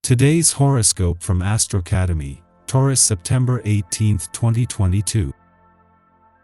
Today's horoscope from Astrocademy, Taurus, September 18, 2022.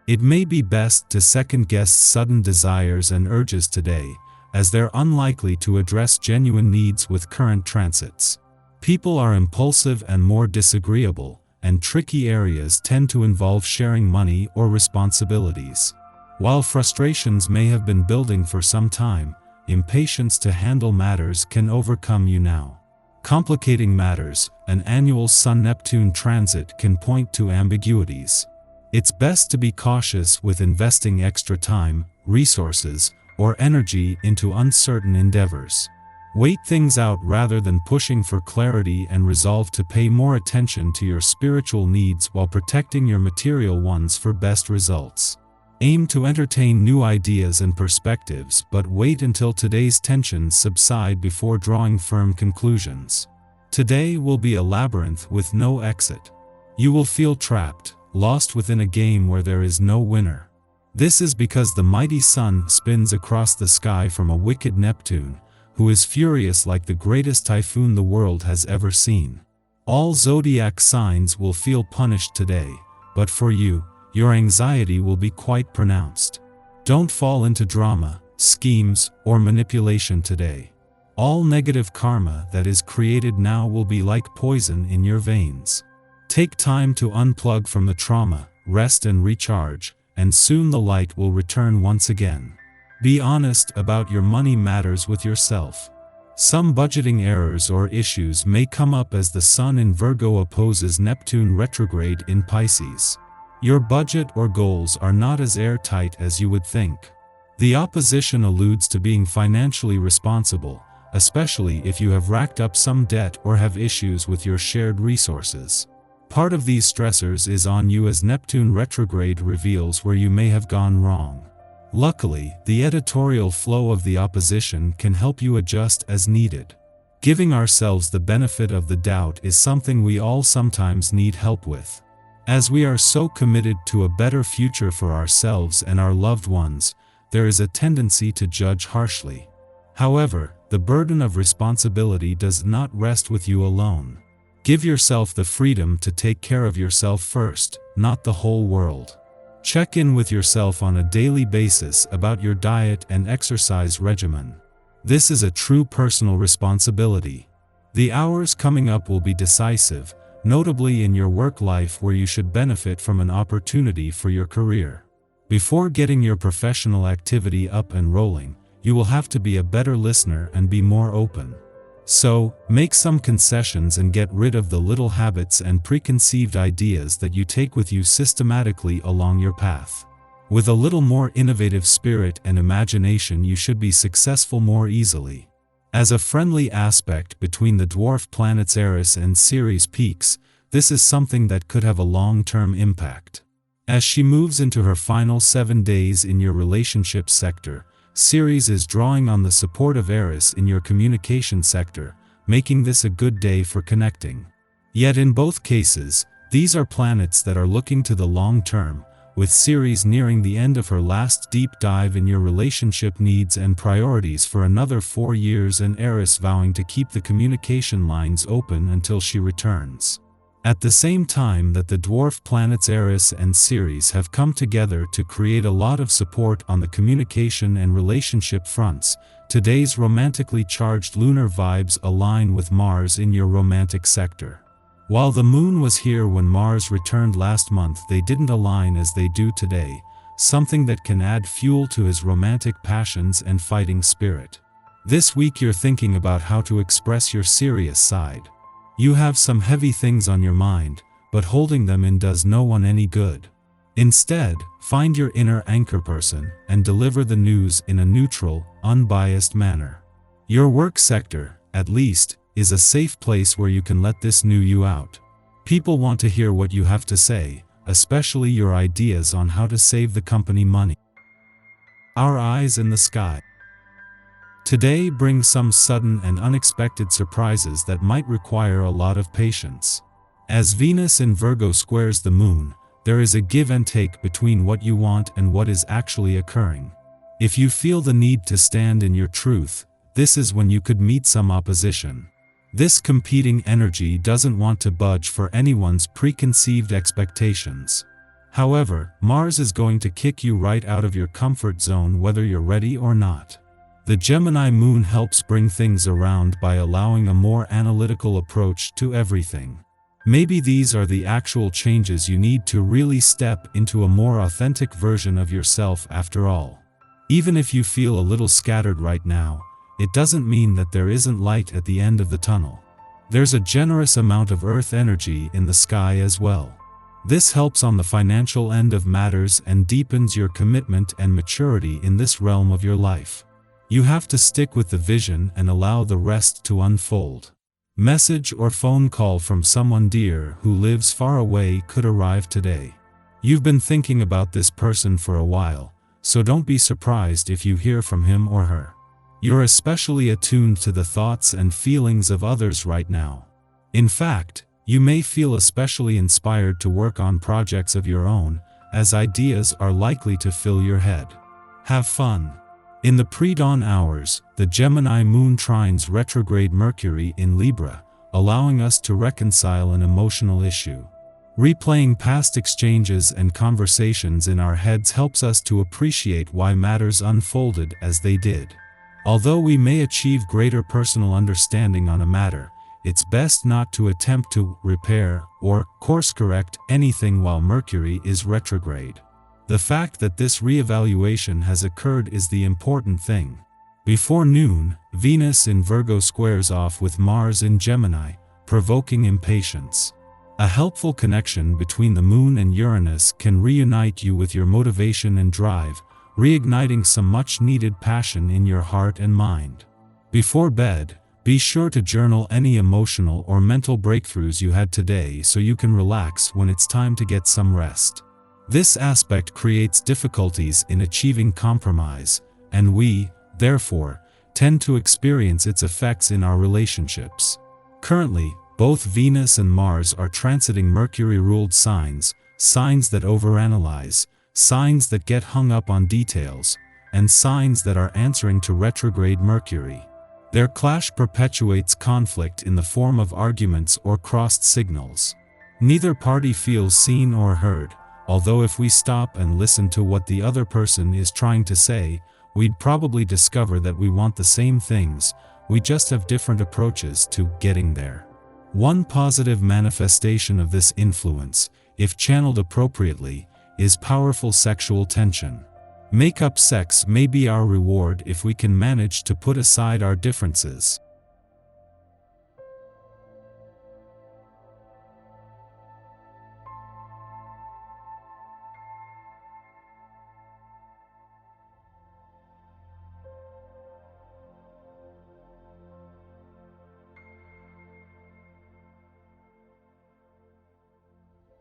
It may be best to second-guess sudden desires and urges today, as they're unlikely to address genuine needs with current transits. People are impulsive and more disagreeable, and tricky areas tend to involve sharing money or responsibilities. While frustrations may have been building for some time, impatience to handle matters can overcome you now. Complicating matters, an annual Sun-Neptune transit can point to ambiguities. It's best to be cautious with investing extra time, resources, or energy into uncertain endeavors. Wait things out rather than pushing for clarity, and resolve to pay more attention to your spiritual needs while protecting your material ones for best results. Aim to entertain new ideas and perspectives, but wait until today's tensions subside before drawing firm conclusions. Today will be a labyrinth with no exit. You will feel trapped, lost within a game where there is no winner. This is because the mighty Sun spins across the sky from a wicked Neptune, who is furious like the greatest typhoon the world has ever seen. All zodiac signs will feel punished today, but for you, your anxiety will be quite pronounced. Don't fall into drama, schemes, or manipulation today. All negative karma that is created now will be like poison in your veins. Take time to unplug from the trauma, rest and recharge, and soon the light will return once again. Be honest about your money matters with yourself. Some budgeting errors or issues may come up as the Sun in Virgo opposes Neptune retrograde in Pisces. Your budget or goals are not as airtight as you would think. The opposition alludes to being financially responsible, especially if you have racked up some debt or have issues with your shared resources. Part of these stressors is on you, as Neptune retrograde reveals where you may have gone wrong. Luckily, the editorial flow of the opposition can help you adjust as needed. Giving ourselves the benefit of the doubt is something we all sometimes need help with. As we are so committed to a better future for ourselves and our loved ones, there is a tendency to judge harshly. However, the burden of responsibility does not rest with you alone. Give yourself the freedom to take care of yourself first, not the whole world. Check in with yourself on a daily basis about your diet and exercise regimen. This is a true personal responsibility. The hours coming up will be decisive, notably in your work life, where you should benefit from an opportunity for your career. Before getting your professional activity up and rolling, you will have to be a better listener and be more open. So, make some concessions and get rid of the little habits and preconceived ideas that you take with you systematically along your path. With a little more innovative spirit and imagination, you should be successful more easily. As a friendly aspect between the dwarf planets Eris and Ceres peaks, this is something that could have a long-term impact. As she moves into her final 7 days in your relationship sector, Ceres is drawing on the support of Eris in your communication sector, making this a good day for connecting. Yet in both cases, these are planets that are looking to the long term, with Ceres nearing the end of her last deep dive in your relationship needs and priorities for another 4 years, and Eris vowing to keep the communication lines open until she returns. At the same time that the dwarf planets Eris and Ceres have come together to create a lot of support on the communication and relationship fronts, today's romantically charged lunar vibes align with Mars in your romantic sector. While the moon was here when Mars returned last month, they didn't align as they do today, something that can add fuel to his romantic passions and fighting spirit. This week you're thinking about how to express your serious side. You have some heavy things on your mind, but holding them in does no one any good. Instead, find your inner anchor person and deliver the news in a neutral, unbiased manner. Your work sector, at least, is a safe place where you can let this new you out. People want to hear what you have to say, especially your ideas on how to save the company money. Our eyes in the sky. Today brings some sudden and unexpected surprises that might require a lot of patience. As Venus in Virgo squares the moon, there is a give and take between what you want and what is actually occurring. If you feel the need to stand in your truth, this is when you could meet some opposition. This competing energy doesn't want to budge for anyone's preconceived expectations. However, Mars is going to kick you right out of your comfort zone whether you're ready or not. The Gemini moon helps bring things around by allowing a more analytical approach to everything. Maybe these are the actual changes you need to really step into a more authentic version of yourself after all. Even if you feel a little scattered right now, it doesn't mean that there isn't light at the end of the tunnel. There's a generous amount of Earth energy in the sky as well. This helps on the financial end of matters and deepens your commitment and maturity in this realm of your life. You have to stick with the vision and allow the rest to unfold. Message or phone call from someone dear who lives far away could arrive today. You've been thinking about this person for a while, so don't be surprised if you hear from him or her. You're especially attuned to the thoughts and feelings of others right now. In fact, you may feel especially inspired to work on projects of your own, as ideas are likely to fill your head. Have fun. In the pre-dawn hours, the Gemini moon trines retrograde Mercury in Libra, allowing us to reconcile an emotional issue. Replaying past exchanges and conversations in our heads helps us to appreciate why matters unfolded as they did. Although we may achieve greater personal understanding on a matter, it's best not to attempt to repair or course-correct anything while Mercury is retrograde. The fact that this reevaluation has occurred is the important thing. Before noon, Venus in Virgo squares off with Mars in Gemini, provoking impatience. A helpful connection between the Moon and Uranus can reunite you with your motivation and drive, reigniting some much-needed passion in your heart and mind. Before bed, be sure to journal any emotional or mental breakthroughs you had today so you can relax when it's time to get some rest. This aspect creates difficulties in achieving compromise, and we, therefore, tend to experience its effects in our relationships. Currently, both Venus and Mars are transiting Mercury-ruled signs, signs that overanalyze, signs that get hung up on details, and signs that are answering to retrograde Mercury. Their clash perpetuates conflict in the form of arguments or crossed signals. Neither party feels seen or heard, although if we stop and listen to what the other person is trying to say, we'd probably discover that we want the same things, we just have different approaches to getting there. One positive manifestation of this influence, if channeled appropriately, is powerful sexual tension. Make-up sex may be our reward if we can manage to put aside our differences.